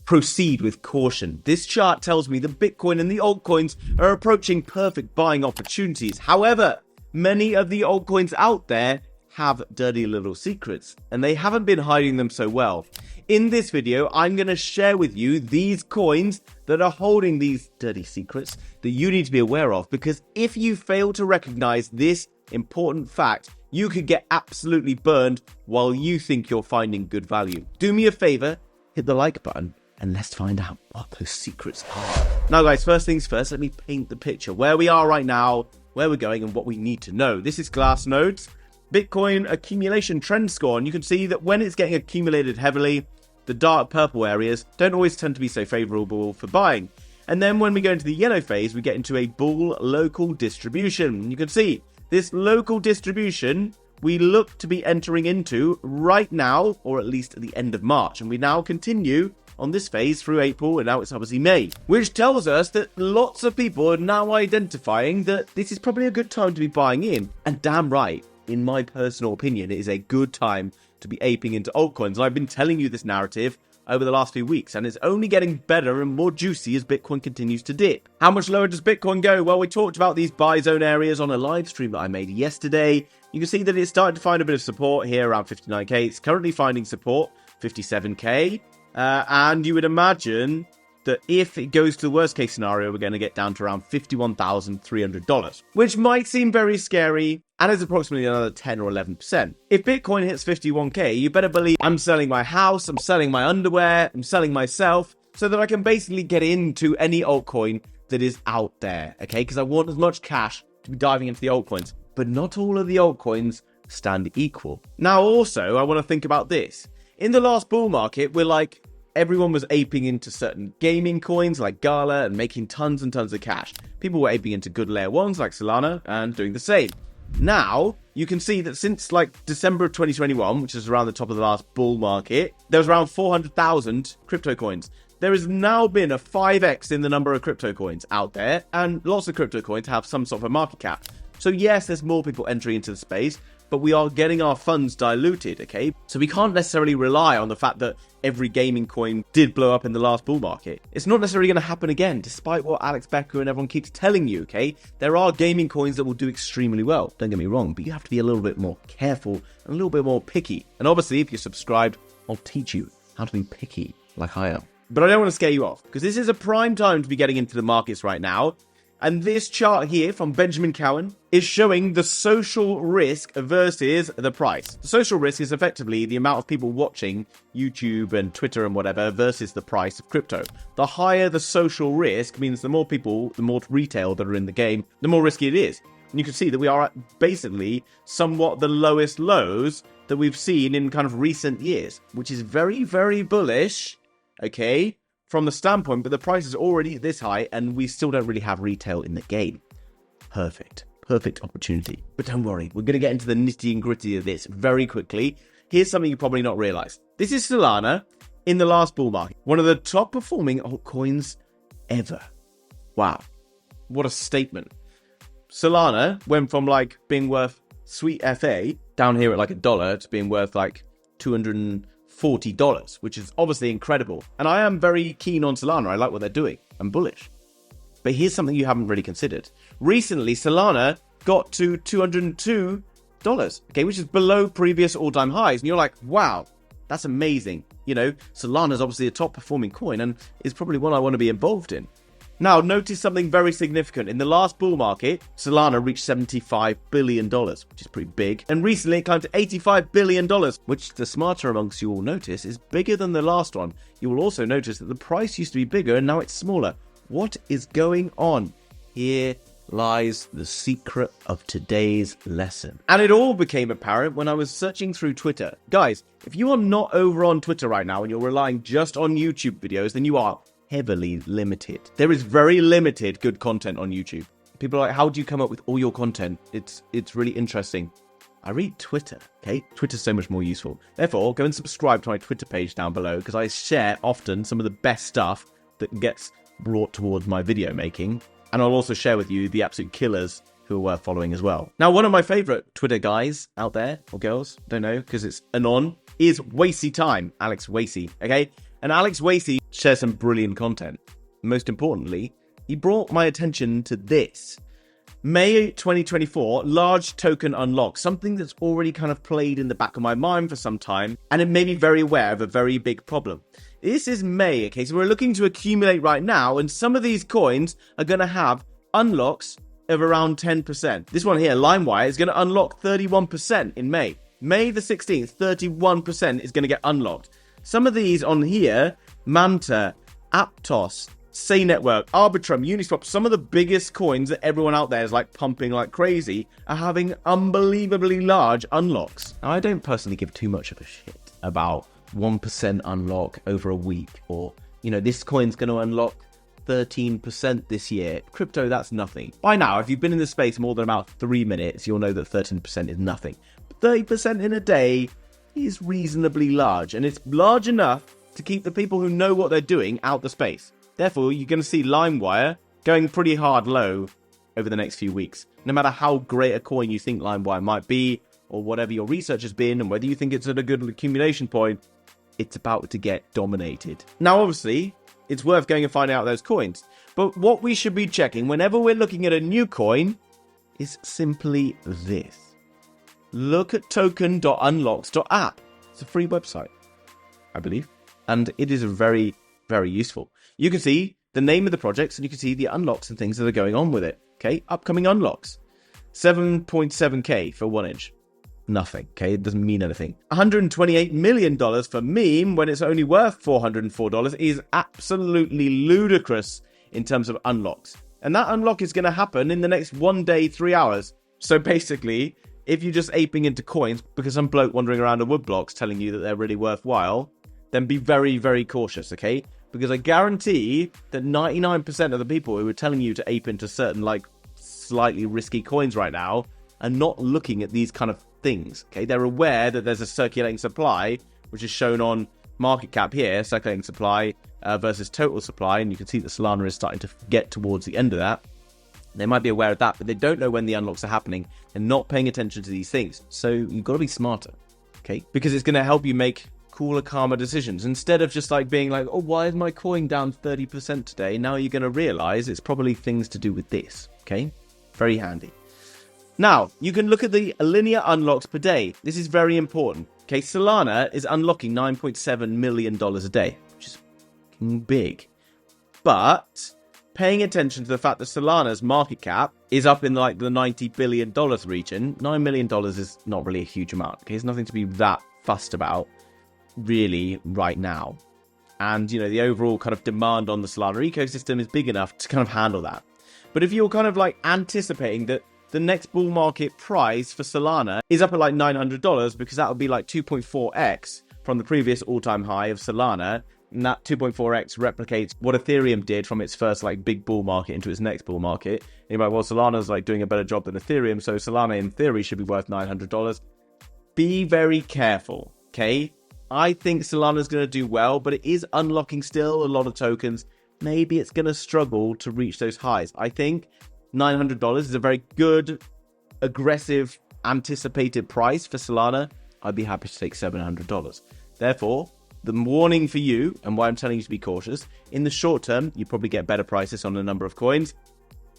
Proceed with caution. This chart tells me that Bitcoin and the altcoins are approaching perfect buying opportunities. However, many of the altcoins out there have dirty little secrets, and they haven't been hiding them so well. In this video, I'm going to share with you these coins that are holding these dirty secrets that you need to be aware of, because if you fail to recognize this important fact, you could get absolutely burned while you think you're finding good value. Do me a favor, hit the like button, and let's find out what those secrets are. Now guys, first things first, let me paint the picture. Where we are right now, where we're going, and what we need to know. This is Glassnode's Bitcoin accumulation trend score, and you can see that when it's getting accumulated heavily, the dark purple areas don't always tend to be so favorable for buying. And then when we go into the yellow phase, we get into a bull local distribution. You can see this local distribution we look to be entering into right now, or at least at the end of March. And we now continue on this phase through April, and now it's obviously May, which tells us that lots of people are now identifying that this is probably a good time to be buying in. And damn right, in my personal opinion, it is a good time to be aping into altcoins. And I've been telling you this narrative over the last few weeks, and it's only getting better and more juicy as Bitcoin continues to dip. How much lower does Bitcoin go? Well, we talked about these buy zone areas on a live stream that I made yesterday. You can see that it's starting to find a bit of support here around 59k. It's currently finding support 57k. And you would imagine that if it goes to the worst case scenario, we're going to get down to around $51,300, which might seem very scary, and is approximately another 10 or 11%. If Bitcoin hits 51k, you better believe I'm selling my house, I'm selling my underwear, I'm selling myself, so that I can basically get into any altcoin that is out there, okay? Because I want as much cash to be diving into the altcoins, but not all of the altcoins stand equal. Now, also, I want to think about this. In the last bull market, everyone was aping into certain gaming coins like Gala and making tons and tons of cash. People were aping into good layer ones like Solana and doing the same. Now, you can see that since December of 2021, which is around the top of the last bull market, there was around 400,000 crypto coins. There has now been a 5x in the number of crypto coins out there, and lots of crypto coins have some sort of a market cap. So yes, there's more people entering into the space, but we are getting our funds diluted, okay? So we can't necessarily rely on the fact that every gaming coin did blow up in the last bull market. It's not necessarily going to happen again, despite what Alex Becker and everyone keeps telling you, okay? There are gaming coins that will do extremely well, don't get me wrong, but you have to be a little bit more careful and a little bit more picky. And obviously, if you're subscribed, I'll teach you how to be picky like I am. But I don't want to scare you off, because this is a prime time to be getting into the markets right now. And this chart here from Benjamin Cowan is showing the social risk versus the price. The social risk is effectively the amount of people watching YouTube and Twitter and whatever versus the price of crypto. The higher the social risk means the more people, the more retail that are in the game, the more risky it is. And you can see that we are at basically somewhat the lowest lows that we've seen in kind of recent years, which is very, very bullish, okay, from the standpoint, but the price is already this high and we still don't really have retail in the game. Perfect opportunity. But don't worry, we're going to get into the nitty and gritty of this very quickly. Here's something you probably not realized. This is Solana in the last bull market. One of the top performing altcoins ever. Wow. What a statement. Solana went from being worth sweet FA down here at $1 to being worth $240, which is obviously incredible. And I am very keen on Solana. I like what they're doing. I'm bullish. But here's something you haven't really considered. Recently, Solana got to $202, okay, which is below previous all-time highs. And you're like, wow, that's amazing. You know, Solana's obviously a top performing coin and is probably one I want to be involved in. Now, notice something very significant. In the last bull market, Solana reached $75 billion, which is pretty big. And recently, it climbed to $85 billion, which the smarter amongst you will notice is bigger than the last one. You will also notice that the price used to be bigger and now it's smaller. What is going on? Here lies the secret of today's lesson. And it all became apparent when I was searching through Twitter. Guys, if you are not over on Twitter right now and you're relying just on YouTube videos, then you are heavily limited. There is very limited good content on YouTube. People are like, how do you come up with all your content? It's really interesting. I read Twitter, okay? Twitter's so much more useful. Therefore, go and subscribe to my Twitter page down below, because I share often some of the best stuff that gets brought towards my video making. And I'll also share with you the absolute killers who are worth following as well. Now, one of my favorite Twitter guys out there, or girls, don't know, because it's anon, is Wasey Time, Alex Wasey, okay? And Alex Wasey share some brilliant content. Most importantly, he brought my attention to this. May 2024, large token unlock, something that's already kind of played in the back of my mind for some time, and it made me very aware of a very big problem. This is May, okay, so we're looking to accumulate right now, and some of these coins are going to have unlocks of around 10%. This one here, LimeWire, is going to unlock 31% in May. May the 16th, 31% is going to get unlocked. Some of these on here, Manta, Aptos, Say Network, Arbitrum, Uniswap, some of the biggest coins that everyone out there is like pumping like crazy are having unbelievably large unlocks. Now, I don't personally give too much of a shit about 1% unlock over a week, or, you know, this coin's going to unlock 13% this year. Crypto, that's nothing. By now, if you've been in the space more than about 3 minutes, you'll know that 13% is nothing. But 30% in a day is reasonably large, and it's large enough to keep the people who know what they're doing out the space. Therefore, you're going to see LimeWire going pretty hard low over the next few weeks. No matter how great a coin you think LimeWire might be, or whatever your research has been, and whether you think it's at a good accumulation point, it's about to get dominated. Now, obviously, it's worth going and finding out those coins. But what we should be checking whenever we're looking at a new coin is simply this. Look at token.unlocks.app. It's a free website, I believe. And it is very, very useful. You can see the name of the projects, and you can see the unlocks and things that are going on with it. Okay, upcoming unlocks. 7.7k for 1 inch. Nothing, okay? It doesn't mean anything. $128 million for meme when it's only worth $404 is absolutely ludicrous in terms of unlocks. And that unlock is going to happen in the next 1 day, 3 hours. So basically, if you're just aping into coins because some bloke wandering around a woodblocks telling you that they're really worthwhile, then be very, very cautious, okay? Because I guarantee that 99% of the people who are telling you to ape into certain, like, slightly risky coins right now are not looking at these kind of things, okay? They're aware that there's a circulating supply, which is shown on market cap here, circulating supply versus total supply, and you can see that Solana is starting to get towards the end of that. They might be aware of that, but they don't know when the unlocks are happening. They're not paying attention to these things. So you've got to be smarter, okay? Because it's going to help you make cooler, calmer decisions. Instead of just like being like, oh, why is my coin down 30% today? Now you're going to realize it's probably things to do with this, okay? Very handy. Now, you can look at the linear unlocks per day. This is very important, okay? Solana is unlocking $9.7 million a day, which is big. But paying attention to the fact that Solana's market cap is up in like the $90 billion region, $9 million is not really a huge amount, okay? It's nothing to be that fussed about really right now. And, you know, the overall kind of demand on the Solana ecosystem is big enough to kind of handle that. But if you're kind of like anticipating that the next bull market price for Solana is up at like $900, because that would be like 2.4x from the previous all-time high of Solana, and that 2.4x replicates what Ethereum did from its first like big bull market into its next bull market. And you're like, well, Solana's like doing a better job than Ethereum, so Solana in theory should be worth $900. Be very careful, okay? I think Solana's going to do well, but it is unlocking still a lot of tokens. Maybe it's going to struggle to reach those highs. I think $900 is a very good, aggressive, anticipated price for Solana. I'd be happy to take $700. Therefore, the warning for you, and why I'm telling you to be cautious, in the short term, you probably get better prices on a number of coins.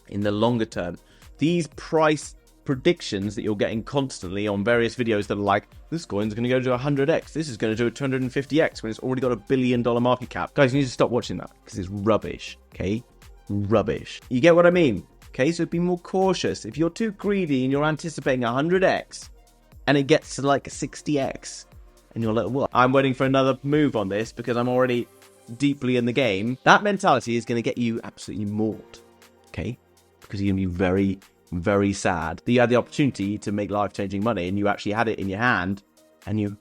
In the longer term, these price predictions that you're getting constantly on various videos that are like, this coin's going to go to 100x, this is going to do a 250x when it's already got $1 billion market cap. Guys, you need to stop watching that because it's rubbish, okay? Rubbish. You get what I mean? Okay, so be more cautious. If you're too greedy and you're anticipating 100x and it gets to like 60x and you're like, what? I'm waiting for another move on this because I'm already deeply in the game. That mentality is going to get you absolutely mauled, okay? Because you're going to be very, very sad that you had the opportunity to make life-changing money and you actually had it in your hand and you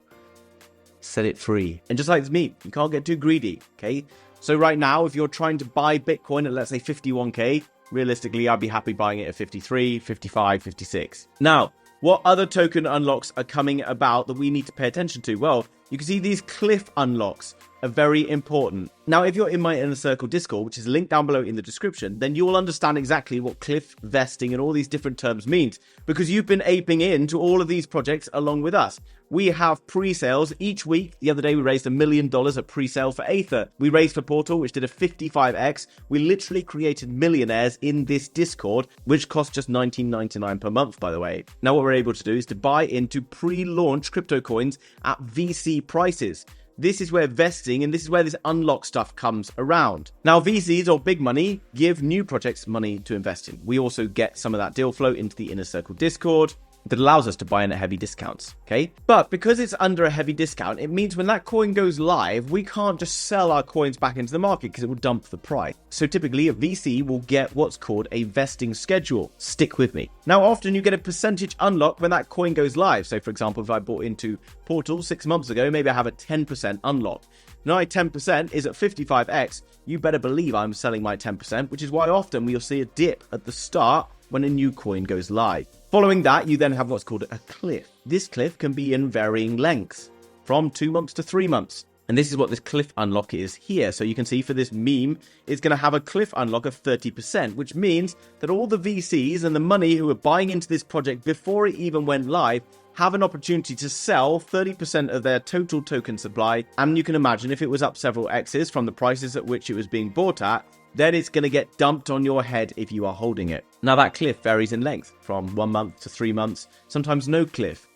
set it free. And just like it's me, you can't get too greedy, okay? So right now, if you're trying to buy Bitcoin at, let's say, 51k, realistically, I'd be happy buying it at 53, 55, 56. Now, what other token unlocks are coming about that we need to pay attention to? Well, you can see these cliff unlocks are very important. Now, if you're in my Inner Circle Discord, which is linked down below in the description, then you will understand exactly what cliff vesting and all these different terms means, because you've been aping into all of these projects along with us. We have pre-sales each week. The other day, we raised $1 million at pre-sale for Aether. We raised for Portal, which did a 55x. We literally created millionaires in this Discord, which cost just $19.99 per month, by the way. Now, what we're able to do is to buy into pre-launch crypto coins at VC prices. This is where vesting and this is where this unlock stuff comes around. Now, VCs or big money give new projects money to invest in. We also get some of that deal flow into the Inner Circle Discord that allows us to buy in at heavy discounts, okay? But because it's under a heavy discount, it means when that coin goes live, we can't just sell our coins back into the market because it will dump the price. So typically a VC will get what's called a vesting schedule. Stick with me. Now, often you get a percentage unlock when that coin goes live. So for example, if I bought into Portal 6 months ago, maybe I have a 10% unlock. Now my 10% is at 55x. You better believe I'm selling my 10%, which is why often we'll see a dip at the start when a new coin goes live. Following that, you then have what's called a cliff. This cliff can be in varying lengths, from 2 months to 3 months. And this is what this cliff unlock is here. So you can see for this meme, it's going to have a cliff unlock of 30%, which means that all the VCs and the money who are buying into this project before it even went live have an opportunity to sell 30% of their total token supply. And you can imagine if it was up several X's from the prices at which it was being bought at, then it's going to get dumped on your head if you are holding it. Now that cliff varies in length from 1 month to 3 months, sometimes no cliff.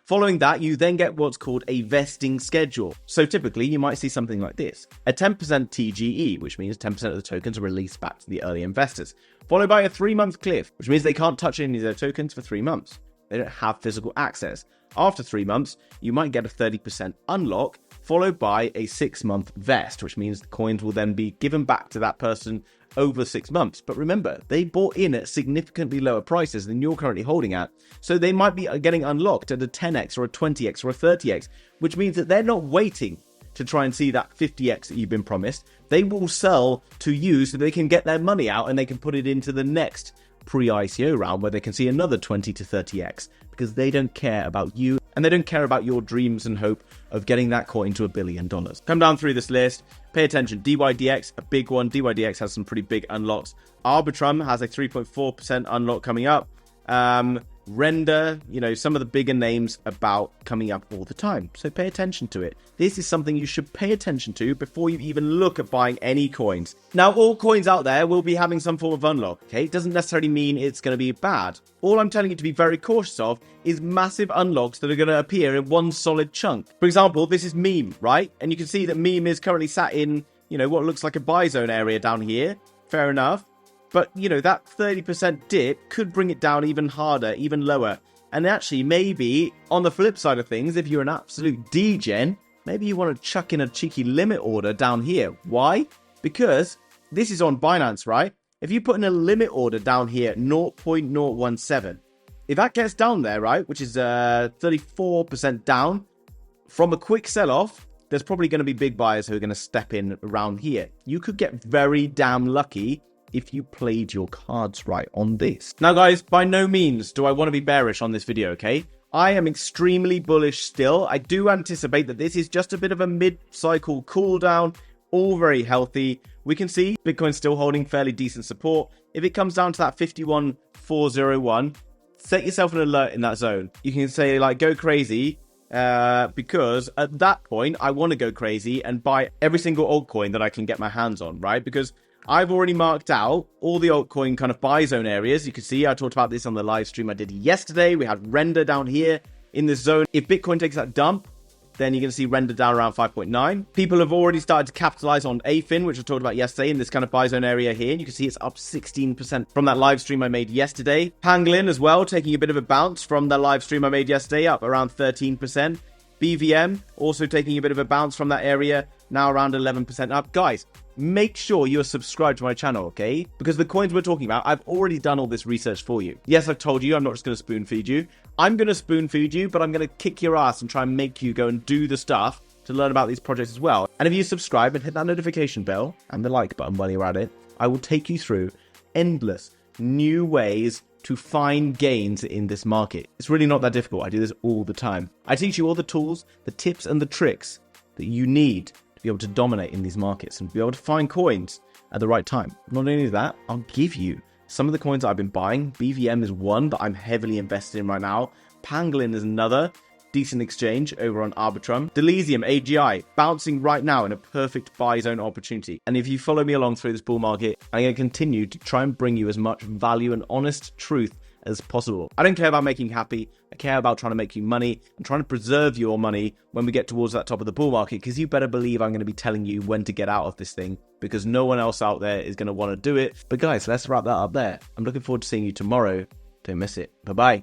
Following that, you then get what's called a vesting schedule. So typically you might see something like this, a 10% TGE, which means 10% of the tokens are released back to the early investors, followed by a 3-month cliff, which means they can't touch any of their tokens for 3 months. They don't have physical access. After 3 months, you might get a 30% unlock, followed by a 6-month vest, which means the coins will then be given back to that person over 6 months. But remember, they bought in at significantly lower prices than you're currently holding at. So they might be getting unlocked at a 10x or a 20x or a 30x, which means that they're not waiting to try and see that 50x that you've been promised. They will sell to you so they can get their money out and they can put it into the next pre-ICO round where they can see another 20 to 30x, because they don't care about you and they don't care about your dreams and hope of getting that coin to $1 billion. Come down through this list, pay attention. DYDX, a big one. DYDX has some pretty big unlocks. Arbitrum has a 3.4% unlock coming up. Render, some of the bigger names about coming up all the time. So pay attention to it. This is something you should pay attention to before you even look at buying any coins. Now, all coins out there will be having some form of unlock, okay? It doesn't necessarily mean it's going to be bad. All I'm telling you to be very cautious of is massive unlocks that are going to appear in one solid chunk. For example, this is Meme, right? And you can see that Meme is currently sat in, what looks like a buy zone area down here. Fair enough. But, that 30% dip could bring it down even harder, even lower. And actually, maybe on the flip side of things, if you're an absolute degen, maybe you want to chuck in a cheeky limit order down here. Why? Because this is on Binance, right? If you put in a limit order down here, 0.017, if that gets down there, right, which is 34% down, from a quick sell-off, there's probably going to be big buyers who are going to step in around here. You could get very damn lucky if you played your cards right on this. Now, guys, by no means do I want to be bearish on this video, okay? I am extremely bullish still. I do anticipate that this is just a bit of a mid-cycle cool down, all very healthy. We can see Bitcoin still holding fairly decent support. If it comes down to that 51,401, set yourself an alert in that zone. You can say, go crazy, because at that point, I want to go crazy and buy every single altcoin that I can get my hands on, right? Because I've already marked out all the altcoin kind of buy zone areas. You can see I talked about this on the live stream I did yesterday. We had Render down here in this zone. If Bitcoin takes that dump, then you're going to see Render down around 5.9. People have already started to capitalize on AFIN, which I talked about yesterday in this kind of buy zone area here. And you can see it's up 16% from that live stream I made yesterday. Pangolin as well, taking a bit of a bounce from the live stream I made yesterday, up around 13%. BVM also taking a bit of a bounce from that area, now around 11% up. Guys, make sure you are subscribed to my channel, okay? Because the coins we're talking about, I've already done all this research for you. Yes, I've told you I'm not just going to spoon feed you. I'm going to spoon feed you, but I'm going to kick your ass and try and make you go and do the stuff to learn about these projects as well. And if you subscribe and hit that notification bell and the like button while you're at it, I will take you through endless new ways to find gains in this market. It's really not that difficult. I do this all the time. I teach you all the tools, the tips and the tricks that you need to be able to dominate in these markets and be able to find coins at the right time. Not only that, I'll give you some of the coins that I've been buying. BVM is one that I'm heavily invested in right now. Pangolin is another decent exchange over on Arbitrum. Delesium, AGI, bouncing right now in a perfect buy zone opportunity. And if you follow me along through this bull market, I'm going to continue to try and bring you as much value and honest truth as possible. I don't care about making you happy. I care about trying to make you money and trying to preserve your money when we get towards that top of the bull market, because you better believe I'm going to be telling you when to get out of this thing, because no one else out there is going to want to do it. But guys, let's wrap that up there. I'm looking forward to seeing you tomorrow. Don't miss it. Bye-bye.